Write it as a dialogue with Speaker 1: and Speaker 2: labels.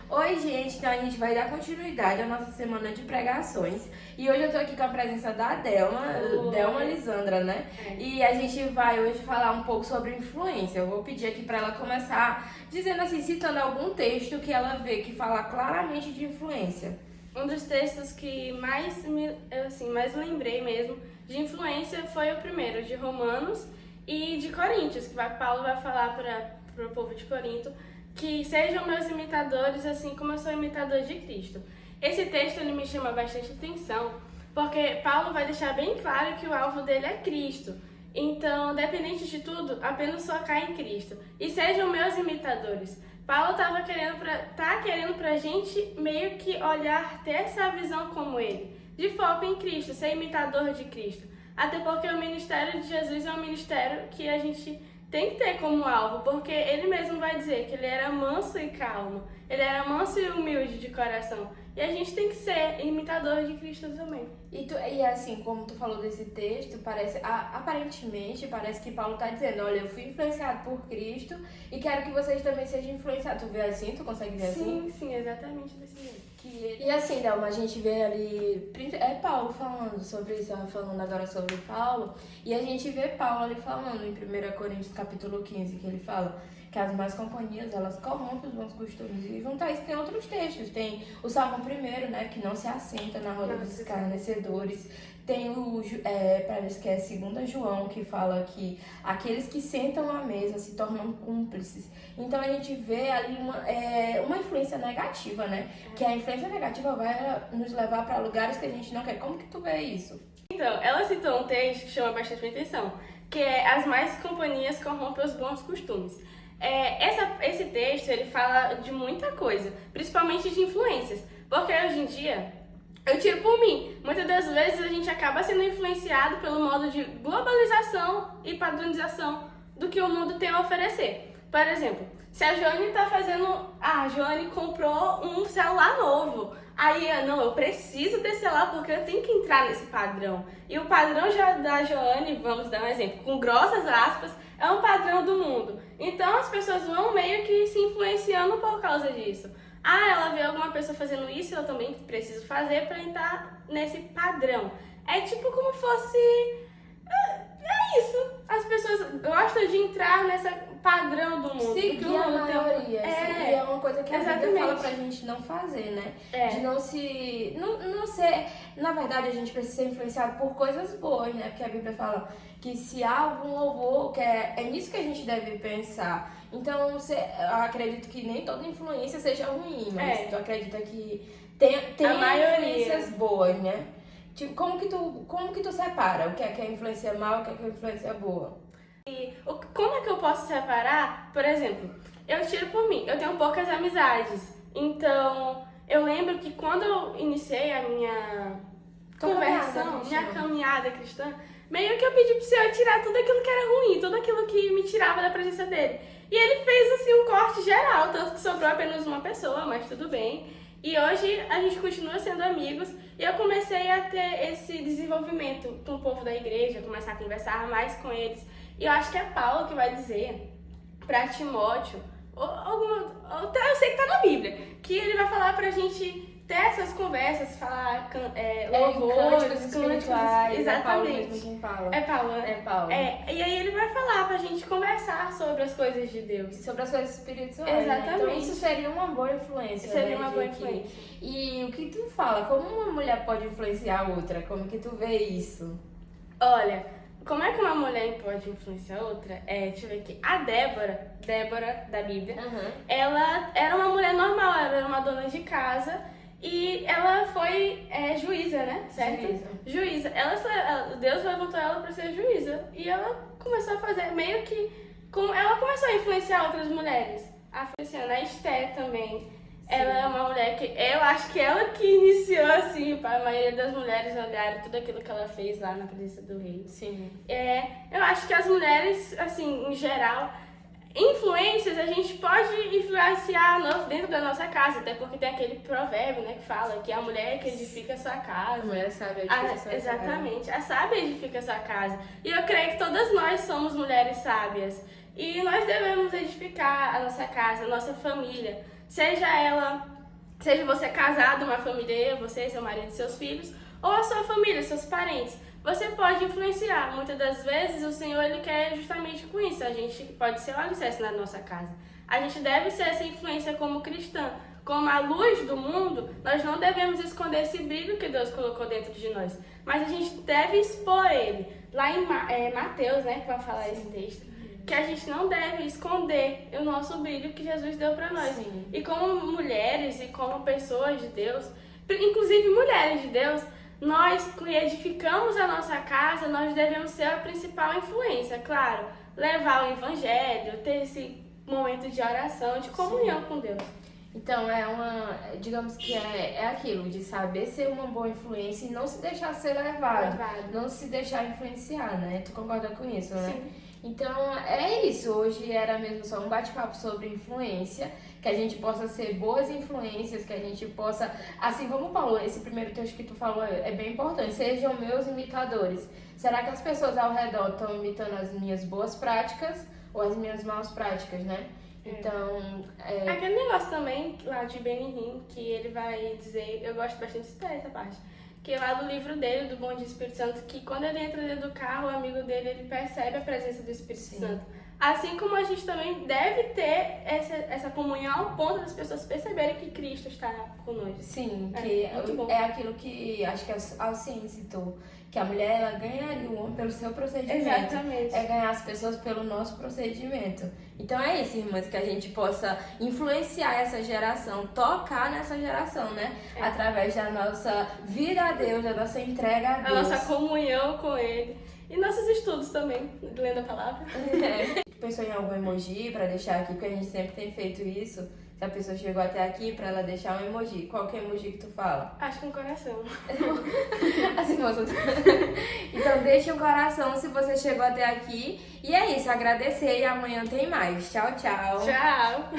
Speaker 1: Oi, gente, então a gente vai dar continuidade à nossa semana de pregações. E hoje eu tô aqui com a presença da Delma Lisandra, né? E a gente vai hoje falar um pouco sobre influência. Eu vou pedir aqui pra ela começar dizendo assim, citando algum texto que ela vê que fala claramente de influência.
Speaker 2: Um dos textos que mais lembrei mesmo de influência foi o primeiro, de Romanos e de Coríntios, que Paulo vai falar para o povo de Corinto que sejam meus imitadores, assim como eu sou imitador de Cristo. Esse texto ele me chama bastante atenção, porque Paulo vai deixar bem claro que o alvo dele é Cristo. Então, dependente de tudo, apenas focar em Cristo. E sejam meus imitadores. Paulo tá querendo pra gente meio que olhar, ter essa visão como ele, de foco em Cristo, ser imitador de Cristo. Até porque o ministério de Jesus é um ministério que a gente tem que ter como alvo, porque ele mesmo vai dizer que ele era manso e calmo, ele era manso e humilde de coração. E a gente tem que ser imitador de Cristo também.
Speaker 1: E assim, como tu falou desse texto, aparentemente parece que Paulo tá dizendo, olha, eu fui influenciado por Cristo e quero que vocês também sejam influenciados. Tu vê assim? Tu consegue ver assim?
Speaker 2: Sim, exatamente desse jeito.
Speaker 1: E assim, Delma, a gente vê ali, Paulo falando sobre isso, falando agora sobre Paulo, e a gente vê Paulo ali falando em 1 Coríntios capítulo 15, que ele fala que as más companhias, elas corrompem os bons costumes. E junto a isso tem outros textos, tem o Salmo 1, né, que não se assenta na roda dos escarnecedores. Tem parece que é 2 João, que fala que aqueles que sentam à mesa se tornam cúmplices. Então a gente vê ali uma influência negativa, né? Que a influência negativa vai nos levar para lugares que a gente não quer. Como que tu vê isso?
Speaker 2: Então, ela citou um texto que chama bastante atenção, que é as más companhias corrompem os bons costumes. Esse texto, ele fala de muita coisa, principalmente de influências, porque hoje em dia, eu tiro por mim, muitas das vezes a gente acaba sendo influenciado pelo modo de globalização e padronização do que o mundo tem a oferecer. Por exemplo, se a Joane a Joane comprou um celular novo, aí não, eu preciso desse celular porque eu tenho que entrar nesse padrão. E o padrão da Joane, vamos dar um exemplo, com grossas aspas, é um padrão do mundo. Então as pessoas vão meio que se influenciando por causa disso. Ela vê alguma pessoa fazendo isso, eu também preciso fazer para entrar nesse padrão. É tipo como fosse... É isso. As pessoas gostam de entrar nesse padrão do mundo.
Speaker 1: Seguir a maioria. E é uma coisa que a Bíblia fala pra gente não fazer, né? De não se... Não ser... Na verdade, a gente precisa ser influenciado por coisas boas, né? Porque a Bíblia fala que se há algum louvor, que é nisso que a gente deve pensar. Então, eu acredito que nem toda influência seja ruim, mas tu acredita que tem influências boas, né? Tipo, como que tu separa o que é influência mal e o que é influência boa?
Speaker 2: E como é que eu posso separar? Por exemplo, eu tiro por mim, eu tenho poucas amizades. Então, eu lembro que quando eu iniciei a minha caminhada cristã, meio que eu pedi pro Senhor tirar tudo aquilo que era ruim, tudo aquilo que me tirava da presença dele. E ele fez assim um corte geral, tanto que sobrou apenas uma pessoa, mas tudo bem. E hoje a gente continua sendo amigos e eu comecei a ter esse desenvolvimento com o povo da igreja, começar a conversar mais com eles. E eu acho que é Paulo que vai dizer pra Timóteo, eu sei que tá na Bíblia, que ele vai falar pra gente ter essas conversas, falar louvores,
Speaker 1: cânticos, exatamente. É Paulo mesmo quem fala.
Speaker 2: É Paulo, né?
Speaker 1: É Paulo.
Speaker 2: E aí ele vai falar pra gente conversar sobre as coisas de Deus.
Speaker 1: Sobre as coisas espirituais.
Speaker 2: Exatamente.
Speaker 1: Né? Então isso seria uma boa influência.
Speaker 2: Seria uma boa influência.
Speaker 1: E o que tu fala? Como uma mulher pode influenciar a outra? Como que tu vê isso?
Speaker 2: Olha, como é que uma mulher pode influenciar outra? Deixa eu ver aqui. A Débora da Bíblia, ela era uma mulher normal, ela era uma dona de casa. E ela foi juíza, né? Certo? Juíza. Deus levantou ela para ser juíza. E ela começou a fazer meio que... Ela começou a influenciar outras mulheres. A Esther também. Sim. Ela é uma mulher que... Eu acho que ela que iniciou, assim, para a maioria das mulheres olharem tudo aquilo que ela fez lá na presença do rei.
Speaker 1: Sim.
Speaker 2: Eu acho que as mulheres, assim, em geral... Influências a gente pode influenciar dentro da nossa casa, até porque tem aquele provérbio, né, que fala que a mulher que edifica a sua casa.
Speaker 1: A mulher sábia edifica a sua casa.
Speaker 2: Exatamente, a sábia edifica a sua casa. E eu creio que todas nós somos mulheres sábias. E nós devemos edificar a nossa casa, a nossa família. Seja você casado, uma família, você, seu marido, seus filhos, ou a sua família, seus parentes. Você pode influenciar. Muitas das vezes o Senhor ele quer justamente com isso. A gente pode ser o alicerce na nossa casa. A gente deve ser essa influência como cristã. Como a luz do mundo, nós não devemos esconder esse brilho que Deus colocou dentro de nós. Mas a gente deve expor ele. Lá em Mateus, né, que vai falar esse texto, que a gente não deve esconder o nosso brilho que Jesus deu para nós.
Speaker 1: Sim.
Speaker 2: E como mulheres e como pessoas de Deus, inclusive mulheres de Deus, nós que edificamos a nossa casa, nós devemos ser a principal influência, claro. Levar o evangelho, ter esse momento de oração, de comunhão com Deus.
Speaker 1: Então, digamos que é aquilo, de saber ser uma boa influência e não se deixar ser levado, não se deixar influenciar, né? Tu concorda com isso, né?
Speaker 2: Sim.
Speaker 1: Então, é isso. Hoje era mesmo só um bate-papo sobre influência, que a gente possa ser boas influências, que a gente possa, assim como Paulo, esse primeiro texto que tu falou é bem importante, sejam meus imitadores. Será que as pessoas ao redor estão imitando as minhas boas práticas ou as minhas más práticas, né? Então,
Speaker 2: Aquele negócio também, lá de Benihim, que ele vai dizer, eu gosto bastante dessa parte, que lá do livro dele, do Bom Dia Espírito Santo, que quando ele entra dentro do carro, o amigo dele, ele percebe a presença do Espírito Santo. Assim como a gente também deve ter essa comunhão ao ponto das pessoas perceberem que Cristo está conosco.
Speaker 1: Sim,
Speaker 2: muito bom.
Speaker 1: é aquilo que acho que a Alcione citou, que a mulher ela ganharia o homem pelo seu procedimento.
Speaker 2: Exatamente.
Speaker 1: É ganhar as pessoas pelo nosso procedimento. Então é isso, irmãs, que a gente possa influenciar essa geração, tocar nessa geração, né? Através da nossa vida a Deus, da nossa entrega a Deus.
Speaker 2: A nossa comunhão com Ele. E nossos estudos também, lendo a palavra.
Speaker 1: Pensou em algum emoji pra deixar aqui, porque a gente sempre tem feito isso. Se a pessoa chegou até aqui, pra ela deixar um emoji. Qual que é o emoji que tu fala?
Speaker 2: Acho que um coração.
Speaker 1: Assim, moça. Então deixa um coração se você chegou até aqui. E é isso, agradecer e amanhã tem mais. Tchau, tchau.
Speaker 2: Tchau.